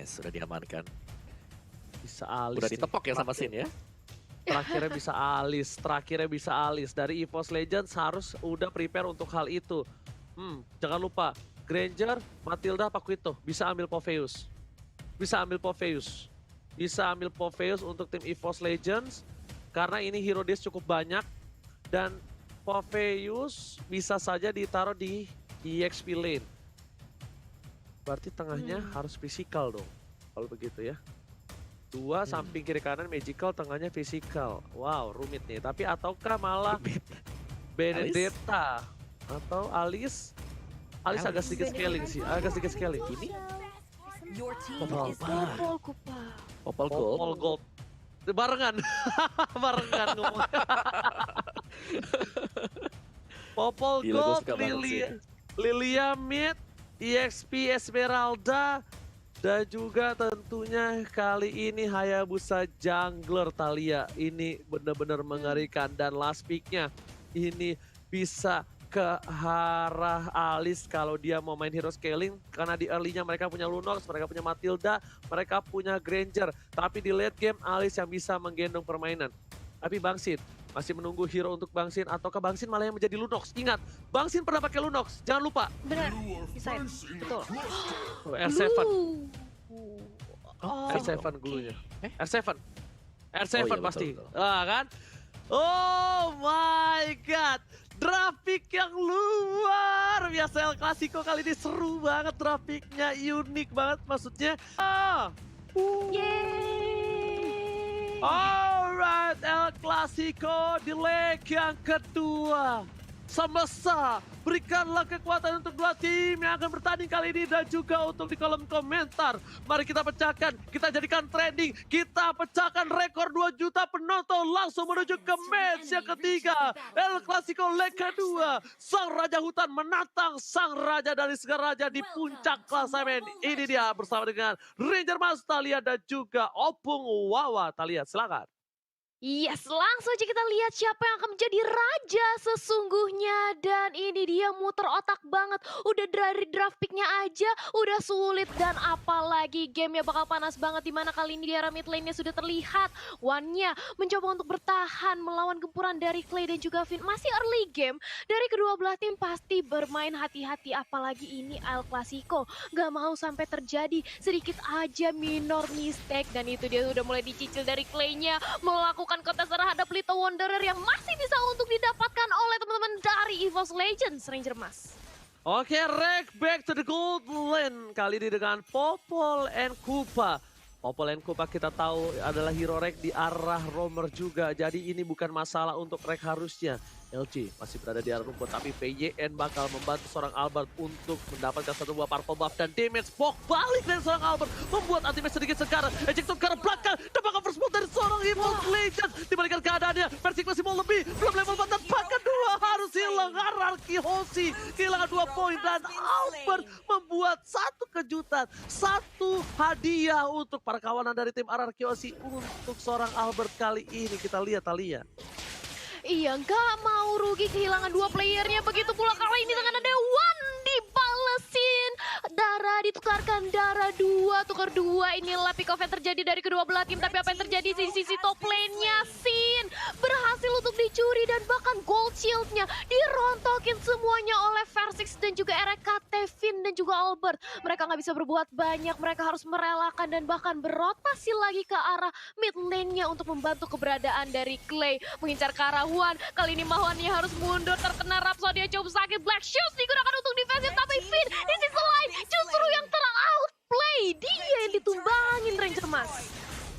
Nice, sudah diamankan. Bisa alis. Udah nih. ditepok ya sama Sin ya. Terakhirnya bisa alis. Dari EVOS Legends harus udah prepare untuk hal itu. Jangan lupa, Granger, Matilda, Paquito bisa ambil Popheus. Bisa ambil Popheus untuk tim EVOS Legends. Karena ini hero days cukup banyak. Dan Popheus bisa saja ditaruh di EXP lane. Berarti tengahnya harus fisikal dong. Kalau begitu ya. Dua samping kiri kanan magical, tengahnya fisikal. Wow, rumit nih. Tapi ataukah malah Benedetta atau Alice? Alice agak sedikit scaling sih, Ini Popol Popol Gold. Popol Gold. Barengan. Barengan ngomong. Popol Gila, gua Gold, suka banget sih. Lilia mid, EXP Esmeralda. Dan juga tentunya kali ini Hayabusa Jungler Thalia. Ini benar-benar mengerikan. Dan last pick-nya ini bisa ke arah Alice kalau dia mau main hero scaling. Karena di early-nya mereka punya Lunox, mereka punya Matilda, mereka punya Granger. Tapi di late game Alice yang bisa menggendong permainan. Tapi Bang Sin masih menunggu hero untuk Bang Sin, ataukah Bang Sin malah yang menjadi Lunox? Ingat, Bang Sin pernah pakai Lunox, jangan lupa. Benar, bisa ya? Betul. R7. Oh, R7 oke. gurunya. Eh? R7. R7 Oh iya, pasti. betul. Kan? Oh my god. Draft pick yang luar biasa. El Clasico kali ini seru banget draft picknya. Unik banget maksudnya. Yeay. Alright, El Clasico di leg yang kedua. Semesta, berikanlah kekuatan untuk dua tim yang akan bertanding kali ini dan juga untuk di kolom komentar. Mari kita pecahkan, kita jadikan trending, kita pecahkan rekor 2 juta penonton langsung menuju ke match yang ketiga. El Clasico leg kedua, sang Raja Hutan menantang sang Raja dari segala raja di puncak klasemen. Ini dia bersama dengan Ranger Mas Thalia dan juga Opung Wawa. Thalia, silakan. Yes, langsung aja kita lihat siapa yang akan menjadi raja sesungguhnya. Dan ini dia muter otak banget. Udah dari draft picknya aja udah sulit. Dan apalagi gamenya bakal panas banget. Dimana kali ini di arah mid lane-nya sudah terlihat. One-nya mencoba untuk bertahan melawan gempuran dari Clay dan juga Finn. Masih early game. Dari kedua belah tim pasti bermain hati-hati. Apalagi ini El Clasico. Gak mau sampai terjadi sedikit aja minor mistake. Dan itu dia udah mulai dicicil dari Clay-nya. Melakukan kontes terhadap Little Wanderer yang masih bisa untuk didapatkan oleh teman-teman dari EVOS Legends, Ranger Mas. Oke, Rek back to the gold lane. Kali ini dengan Popol and Kupa. Popol and Kupa kita tahu adalah hero Rek di arah roamer juga. Jadi ini bukan masalah untuk Rek harusnya. LG masih berada di arah rumput, tapi PYN bakal membantu seorang Albert untuk mendapatkan satu buah purple buff dan damage pok balik dari seorang Albert. Membuat ultimate sedikit sekarang. Ejector ke arah belakang. Dapatkan first blood dari seorang EVOS Legends. Dibalikan keadaannya, Persik masih mau lebih. Belum level 4 dan bahkan 2 harus hilang. Hierarchy Hoshi kehilangan 2 poin dan Albert membuat satu kejutan. Satu hadiah untuk para kawanan dari tim Hierarchy Hoshi untuk seorang Albert kali ini. Kita lihat Thalia. Iya, nggak mau rugi kehilangan 2 playernya. Begitu pula kali ini dengan ada One dibalesin. Darah ditukarkan, darah 2, tukar 2. Inilah pick off yang terjadi dari kedua belah tim. Tapi apa yang terjadi di sisi top lane-nya? Sin berhasil untuk dicuri dan bahkan gold shield-nya dirontokin semuanya oleh Versix dan juga RKT Finn dan juga Albert. Mereka nggak bisa berbuat banyak, mereka harus merelakan dan bahkan berotasi lagi ke arah mid lane-nya untuk membantu keberadaan dari Clay. Mengincar ke arah Juan, kali ini Mahuannya harus mundur, terkena Rhapsody yang cukup sakit. Black Shoes digunakan untuk defensif, tapi Finn di sisi lain justru yang ter-outplay. Dia yang ditumbangin Ranger Mas.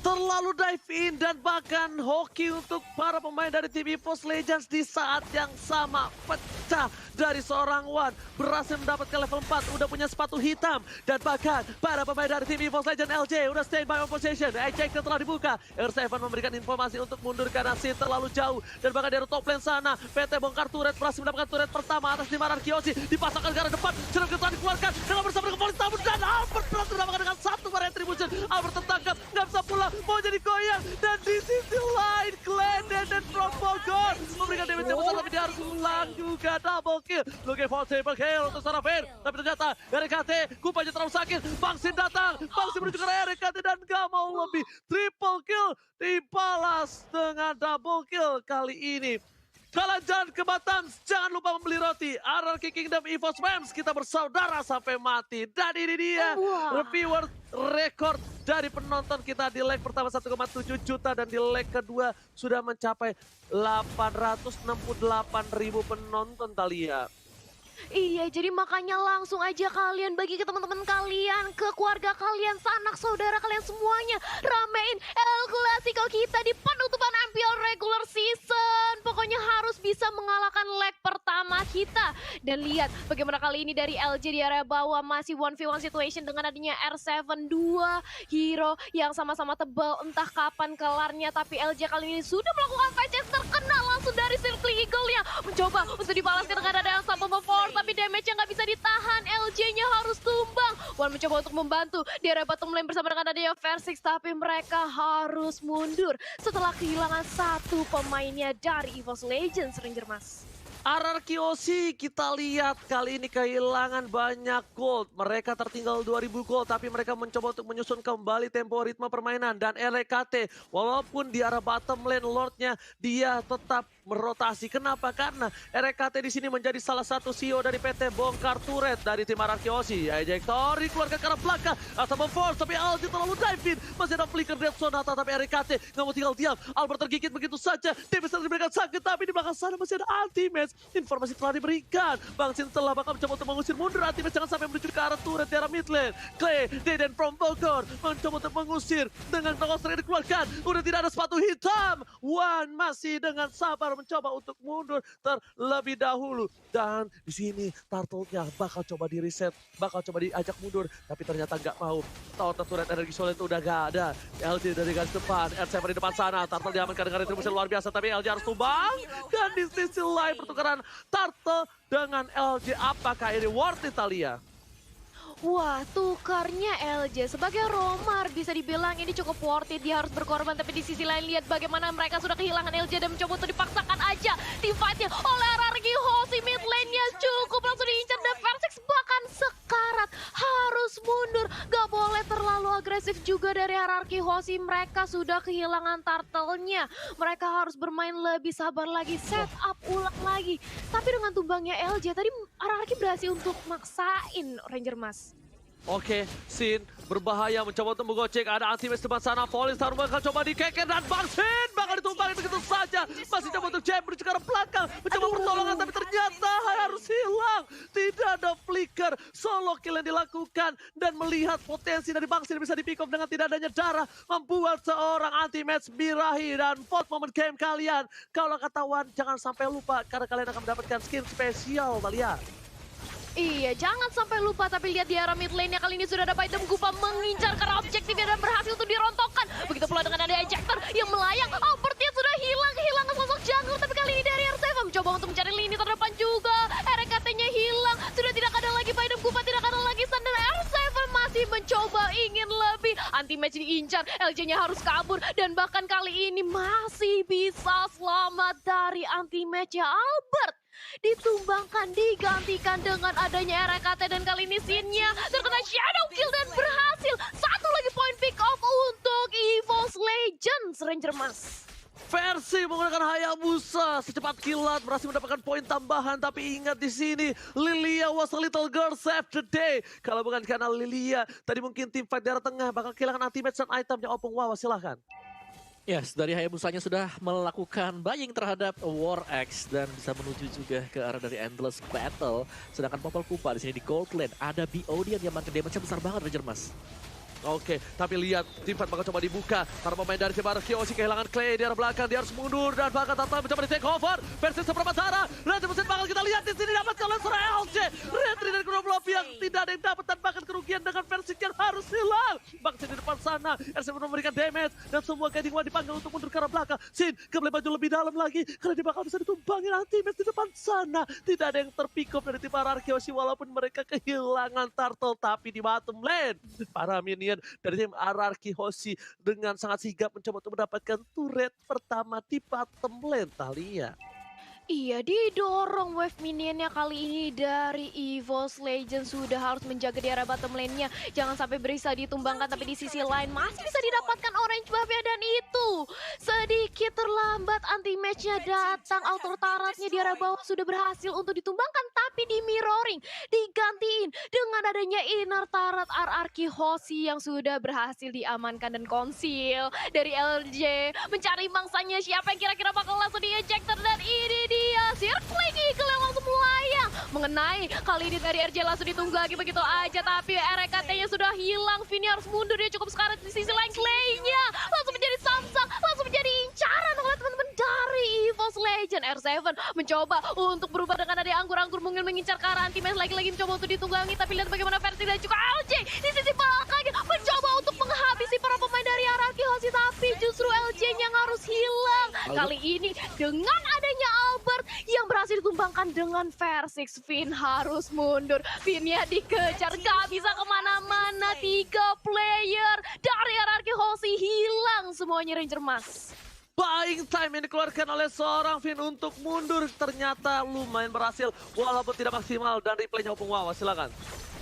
Terlalu dive in dan bahkan hoki untuk para pemain dari tim EVOS Legends di saat yang sama. Pecah dari seorang Wan, berhasil mendapatkan level 4, udah punya sepatu hitam. Dan bahkan para pemain dari tim EVOS Legends LJ udah stand by on position. Ejector telah dibuka, R7 memberikan informasi untuk mundurkan Asin terlalu jauh. Dan bahkan dari top lane sana, PT bongkar turret, berhasil mendapatkan turret pertama atas tim Hierarchy Hoshi. Dipasangkan ke arah depan, ceruk telah dikeluarkan dengan bersama dengan polis tabur. Dan Albert berhasil mendapatkan dengan satu retribution. Albert tertangkap, nggak bisa pulang, mau jadi goyang. Dan di sisi lain, Glenn dan from Bogor memberikan damage yang besar, tapi dia harus pulang. datang juga double kill. Looking for triple kill untuk Sarafin. Tapi ternyata RKT, Kupanya terlalu sakit. Bangsin datang, Bangsin menuju ke RKT dan gak mau lebih. Triple kill dibalas dengan double kill kali ini. Jalan-jalan ke Batam, jangan lupa membeli roti. RRQ Kingdom EVOS Mems, kita bersaudara sampai mati. Dan ini dia reviewer rekor dari penonton kita di leg pertama 1,7 juta dan di leg kedua sudah mencapai 868.000 penonton Thalia. Iya, jadi makanya langsung aja kalian bagi ke teman-teman kalian, ke keluarga kalian, sanak saudara kalian semuanya. Ramein El Clasico kita di penutupan MPL regular season. Pokoknya harus bisa mengalahkan leg pertama kita. Dan lihat bagaimana kali ini dari LG di area bawah masih 1v1 situation dengan adanya R7 2 hero yang sama-sama tebal entah kapan kelarnya. Tapi LG kali ini sudah melakukan fight chase terkena langsung dari Circle Eagle-nya. Mencoba untuk dibalaskan dengan ada yang sama force. Tapi damage-nya nggak bisa ditahan, LJ-nya harus tumbang. Wan mencoba untuk membantu di area bottom lane bersama dengan adanya Versix, tapi mereka harus mundur setelah kehilangan satu pemainnya dari EVOS Legends, Ranger Mas. RRQ kita lihat kali ini kehilangan banyak gold. Mereka tertinggal 2000 gold tapi mereka mencoba untuk menyusun kembali tempo ritme permainan. Dan RKT walaupun di arah bottom lane Lordnya dia tetap merotasi. Kenapa? Karena RKT di sini menjadi salah satu CEO dari PT Bongkar Turret dari tim RRQ. Ejector dikeluarkan ke arah belakang. Asal force tapi LG terlalu dive in. Masih ada flicker Death Sonata tapi RKT nggak mau tinggal diam. Albert tergigit begitu saja. Dia bisa diberikan sakit tapi di belakang sana masih ada ultimate. Informasi telah diberikan. Bang Sin telah bakal mencoba untuk mengusir mundur Ultimate jangan sampai menuju ke arah turret di arah mid lane. Clay, Deden from Bogor mencoba untuk mengusir dengan Knockout yang dikeluarkan. Udah tidak ada sepatu hitam. Wan masih dengan sabar mencoba untuk mundur terlebih dahulu. Dan di sini Turtle-nya bakal coba di reset, bakal coba diajak mundur. Tapi ternyata nggak mau. Total turret energi solid itu udah gak ada. LG dari garis depan, R7 di depan sana. Turtle diamankan dengan retribusi luar biasa tapi LG harus tumbang. Dan di sisi lain pertukaran Turtle dengan LG, apakah ini worth it Thalia? Wah, tukarnya LJ sebagai Romar bisa dibilang ini cukup worth it. Dia harus berkorban, tapi di sisi lain lihat bagaimana mereka sudah kehilangan LJ dan mencoba untuk dipaksakan aja tim fightnya oleh RRQ. Hosi mid lane-nya cukup langsung diincar dan Versix bahkan sekarat harus mundur. Gak boleh terlalu agresif juga dari RRQ Hosi. Mereka sudah kehilangan turtle-nya. Mereka harus bermain lebih sabar lagi, set up ulang lagi. Tapi dengan tumbangnya LJ tadi RRQ berhasil untuk maksain Ranger Mas. Oke, Sin berbahaya mencoba untuk menggocek. Ada anti-match depan sana. Falling Star bakal coba dikeker dan Bang Sin bakal ditumbangin begitu saja. Masih coba untuk jab menuju ke arah belakang. Mencoba pertolongan tapi ternyata harus hilang. Tidak ada flicker. Solo kill yang dilakukan. Dan melihat potensi dari Bang Sin bisa di-pick off dengan tidak adanya darah. Membuat seorang anti-match birahi dan vote moment game kalian. Kalau ketahuan jangan sampai lupa karena kalian akan mendapatkan skin spesial Thalia. Iya, jangan sampai lupa. Tapi lihat di arah mid lane-nya kali ini sudah ada Biden Gupa mengincar karena objektifnya dan berhasil untuk dirontokkan. Begitu pula dengan ada ejector yang melayang. Albertnya sudah hilang, kehilangan sosok jungle. Tapi kali ini dari R7 mencoba untuk mencari lini terdepan juga. RKT-nya hilang, sudah tidak ada lagi Biden Gupa, tidak ada lagi Sun. Dan R7 masih mencoba ingin lebih. Anti-match diincar, LJ-nya harus kabur. Dan bahkan kali ini masih bisa selamat dari anti-match-nya Albert. Ditumbangkan, digantikan dengan adanya RKT dan kali ini Sin-nya terkena shadow kill dan berhasil. Satu lagi point pick off untuk EVOS Legends, Ranger Mas. Versi menggunakan Hayabusa secepat kilat berhasil mendapatkan poin tambahan. Tapi ingat di sini Lilia was a little girl saved the day. Kalau bukan karena Lilia, tadi mungkin tim fight daerah tengah bakal kehilangan anti-match dan itemnya. Opung Wawa silahkan. Yes, dari Hayabusanya sudah melakukan buying terhadap War X dan bisa menuju juga ke arah dari Endless Battle. Sedangkan Popol Kupa di sini di Gold Lane ada BOD yang diamankan damage-nya besar banget Ranger Mas. Oke, tapi lihat tim fight bakal coba dibuka. Para pemain dari tim RRQ kehilangan Clay di arah belakang. Dia harus mundur dan bakal Tata mencoba di take over. Versi seperempat sana. Retribusi bakal kita lihat di sini dapat oleh seorang LJ. Retri dari kedua belah pihak tidak ada yang dapat dan bahkan kerugian dengan versi yang harus hilang. Bangsa di depan sana. RC memberikan damage dan semua Guiding One dipanggil untuk mundur ke arah belakang. Sin kembali maju lebih dalam lagi karena dia bakal bisa ditumbangin anti-match di depan sana. Tidak ada yang terpick up dari tim RRQ walaupun mereka kehilangan Turtle tapi di bottom lane. Para minion dari tim RRQ Hoshi dengan sangat sigap mencoba untuk mendapatkan turret pertama di bottom lane Thalia. Iya, didorong wave minionnya kali ini dari EVOS Legends sudah harus menjaga di area bottom lane-nya. Jangan sampai bisa ditumbangkan, tapi di sisi lain masih bisa didapatkan orange buff-nya dan itu sedikit terlambat anti-match-nya datang. Auto turret-nya di area bawah sudah berhasil untuk ditumbangkan, tapi di mirroring digantiin dengan adanya inner turret RRQ Hoshi yang sudah berhasil diamankan dan konsil dari LJ. Mencari mangsanya siapa yang kira-kira bakal langsung di-ejector dan ini dia Circling Eagle yang langsung melayang mengenai. Kali ini dari RJ langsung ditunggangi begitu aja, tapi RKT-nya sudah hilang. Vini harus mundur, dia cukup sekarat di sisi lain. Clay-nya langsung menjadi samsang, langsung menjadi incaran oleh teman-teman dari EVOS Legend. R7 mencoba untuk berubah dengan ada anggur-anggur mungkin mengincar ke arah anti-match, lagi-lagi mencoba untuk ditunggangi, tapi lihat bagaimana versi dan juga LJ di sisi belakangnya mencoba untuk menghabisi para pemain dari RRQ Hoshi, tapi justru LJ-nya yang harus hilang. Kali ini dengan adanya Albert yang berhasil ditumbangkan dengan Versix, Vin harus mundur. Vinnya dikejar, gak bisa kemana-mana. 3 player dari RRQ Hoshi hilang semuanya Ranger Mas. Buying time yang dikeluarkan oleh seorang Vin untuk mundur ternyata lumayan berhasil walaupun tidak maksimal, dan replaynya Opung Wawa, silakan.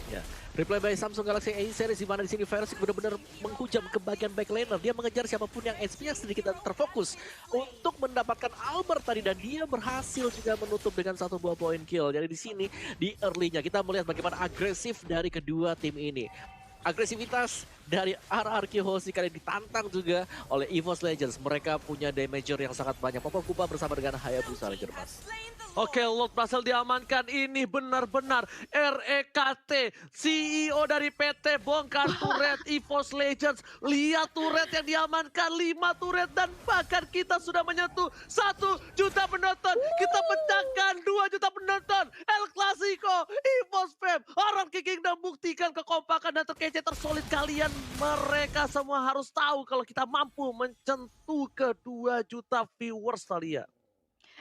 Ya, replay by Samsung Galaxy A series di mana di sini Versix benar-benar menghujam ke bagian backlaner. Dia mengejar siapapun yang HP-nya sedikit terfokus untuk mendapatkan Albert tadi, dan dia berhasil juga menutup dengan 1 buah point kill. Jadi di sini di early-nya kita melihat bagaimana agresif dari kedua tim ini. Agresivitas dari RRQ Hoshi kali ditantang juga oleh EVOS Legends. Mereka punya damager yang sangat banyak. Popol Kupa bersama dengan Hayabusa Ranger Mas. Oke, Lord berhasil diamankan. Ini benar-benar REKT, CEO dari PT bongkar turret EVOS Legends. Lihat turret yang diamankan, 5 turret, dan bahkan kita sudah menyentuh 1 juta penonton. Kita pecahkan 2 juta penonton. El Clasico, EVOS Fam, Orang Kingdom buktikan kekompakan dan terkece tersolid kalian. Mereka semua harus tahu kalau kita mampu mencentuh ke 2 juta viewers kalian.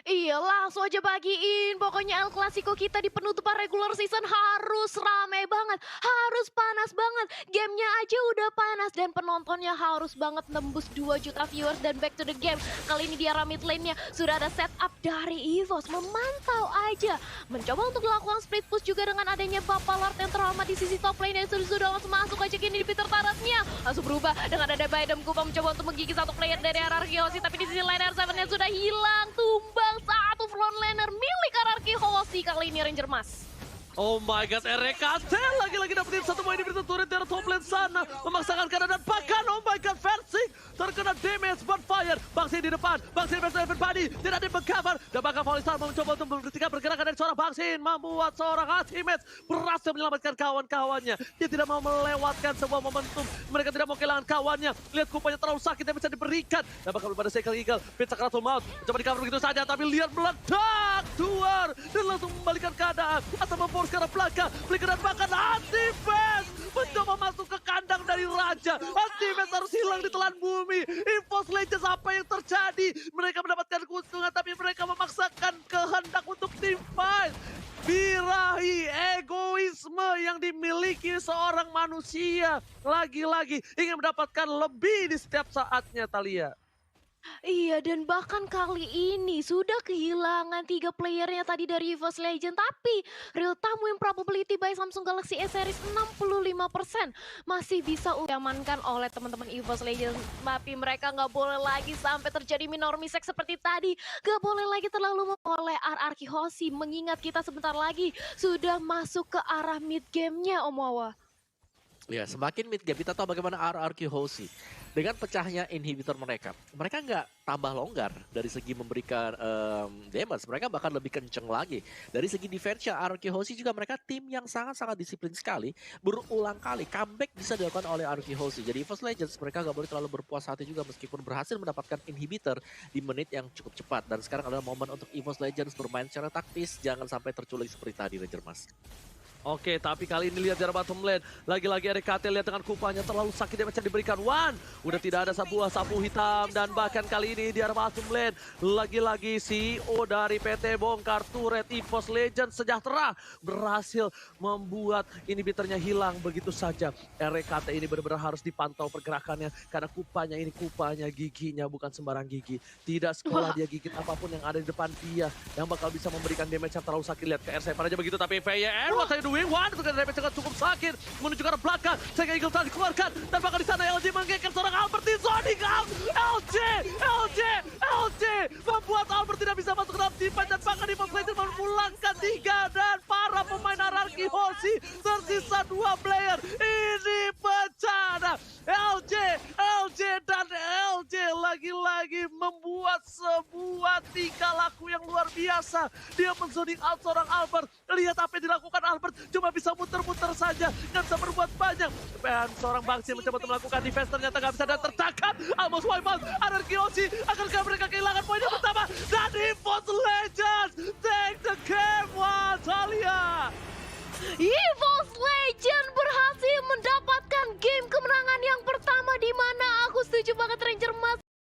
Iya, langsung aja bagiin. Pokoknya El Clasico kita di penutupan regular season harus rame banget. Harus panas banget. Gamenya aja udah panas dan penontonnya harus banget nembus 2 juta viewers dan back to the game. Kali ini di arah mid lane-nya sudah ada setup dari EVOS. Memantau aja. Mencoba untuk melakukan split push juga dengan adanya Bapalard yang terhormat di sisi top lane yang sudah langsung masuk aja gini di Peter Tarasnya. Langsung berubah dengan ada Baidam Kupa mencoba untuk menggigit 1 player dari RRQ Hoshi. Tapi di sisi lain R7-nya sudah hilang. Tumbang 1 frontlaner milik RRQ Hoshi kali ini Ranger Mas. Oh my god, RKT lagi-lagi dapetin 1 poin di turret dari top lane sana. Memaksakan kanan dan bahkan oh my god, Versix terkena damage bonfire. Bangsin di depan, Bangsin versus everybody. Tidak ada yang mengcover. Dan bahkan Fallistar mencoba untuk menghentikan pergerakan dari seorang Bangsin. Membuat seorang Ultimate berhasil menyelamatkan kawan-kawannya. Dia tidak mau melewatkan sebuah momentum. Mereka tidak mau kehilangan kawannya. Lihat kupanya terlalu sakit yang bisa diberikan. Dan bahkan pada Cycle Eagle, Pizza Kratos Maut. Mencoba di cover begitu saja, tapi lihat meledak. Duar. Dan langsung membalikan keadaan. Atau memforce ke arah belakang, Flicker dan bahkan Anti-Fans mencoba masuk ke kandang dari Raja. Anti-Fans harus hilang di telan bumi. EVOS Legends apa yang terjadi? Mereka mendapatkan keuntungan tapi mereka memaksakan kehendak untuk tim fight. Birahi egoisme yang dimiliki seorang manusia. Lagi-lagi ingin mendapatkan lebih di setiap saatnya, Thalia. Iya, dan bahkan kali ini sudah kehilangan 3 playernya tadi dari EVOS Legend. Tapi real time win probability by Samsung Galaxy A series 65% masih bisa diamankan oleh teman-teman EVOS Legend. Tapi mereka nggak boleh lagi sampai terjadi minor mistake seperti tadi. Nggak boleh lagi terlalu oleh RRQ Hoshi. Mengingat kita sebentar lagi sudah masuk ke arah mid game-nya, Om Wawa. Ya, semakin mid game kita tahu bagaimana RRQ Hoshi. Dengan pecahnya inhibitor mereka nggak tambah longgar dari segi memberikan damage. Mereka bahkan lebih kenceng lagi. Dari segi defense-nya, RRQ Hoshi juga mereka tim yang sangat-sangat disiplin sekali. Berulang kali comeback bisa dilakukan oleh RRQ Hoshi. Jadi EVOS Legends mereka nggak boleh terlalu berpuas hati juga meskipun berhasil mendapatkan inhibitor di menit yang cukup cepat. Dan sekarang adalah momen untuk EVOS Legends bermain secara taktis. Jangan sampai terculik seperti tadi, Ranger Mas. Oke, tapi kali ini lihat jarak bottom lane. Lagi-lagi RKT lihat dengan kupanya terlalu sakit damage yang diberikan. Wan, udah tidak ada sebuah sapu hitam. Dan bahkan kali ini di arah bottom lane. Lagi-lagi CEO dari PT Bongkar Turret EVOS Legend Sejahtera berhasil membuat inhibitornya hilang begitu saja. RKT ini benar-benar harus dipantau pergerakannya. Karena kupanya giginya bukan sembarang gigi. Tidak sekolah dia gigit apapun yang ada di depan dia. Yang bakal bisa memberikan damage yang terlalu sakit. Lihat ke R Sniper aja begitu, tapi VYN, what are you doing? Wan, itu kan damage yang cukup sakit. Menuju ke arah belakang, Sega Eagle tadi dikeluarkan. Dan bahkan di sana LG menggeser seorang Albert di zoning out. LG membuat Albert tidak bisa masuk ke dalam defense. Dan bahkan EVOS Legend memulangkan 3 dan para pemain Ararki Hoshi tersisa 2 player. Ini bencana. LG dan LG lagi-lagi membuat sebuah tingkah laku yang luar biasa. Dia menzoning out seorang Albert. Lihat apa yang dilakukan Albert, cuma bisa muter-muter saja, nggak bisa berbuat banyak. Dan seorang Bangsi mencoba untuk melakukan defense, ternyata nggak bisa dan tertangkap. Almost wipe out, Anarchy Hoshi. Akankah mereka kehilangan poinnya pertama? Dan EVOS Legends take the game, wah Talia.